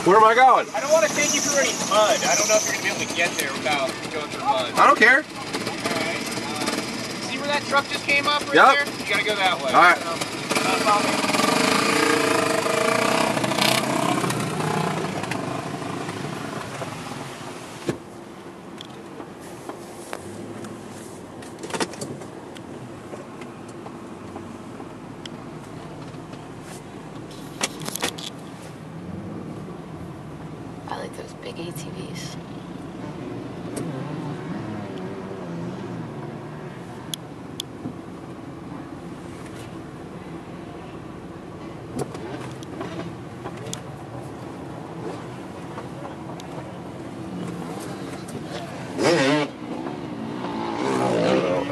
Where am I going? I don't want to take you through any mud. I don't know if you're going to be able to get there without going through mud. I don't care. Alright. See where that truck just came up right there? You got to go that way. Alright. Follow me. I like those big ATVs.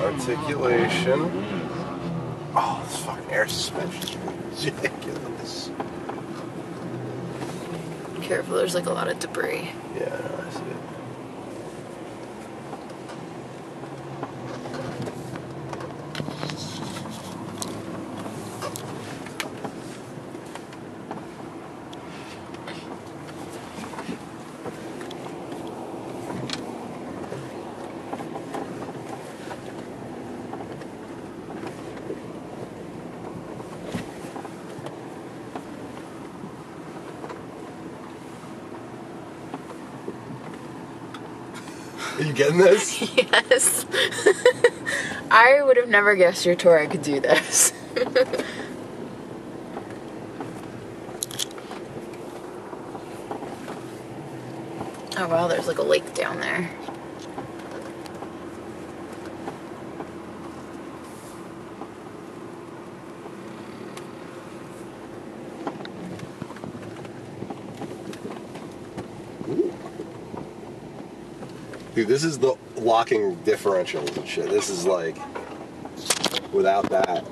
Articulation. Oh, this fucking air suspension is ridiculous. Careful, there's like a lot of debris. Yeah, I know, I see it. Are you getting this? Yes. I would have never guessed your tour I could do this. Oh wow, there's like a lake down there. Dude, this is the locking differentials and shit. This is like, without that.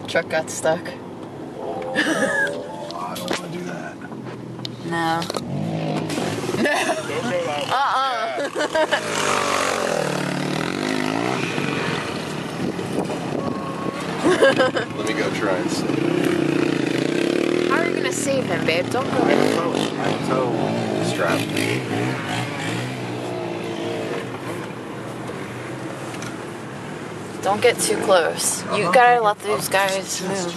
Truck got stuck. Oh, I don't want to do that. No. Don't go that way. Let me go try and save it. How are you gonna save him, babe? Don't go I in. have a toe strap. Don't get too close. You gotta let those guys move.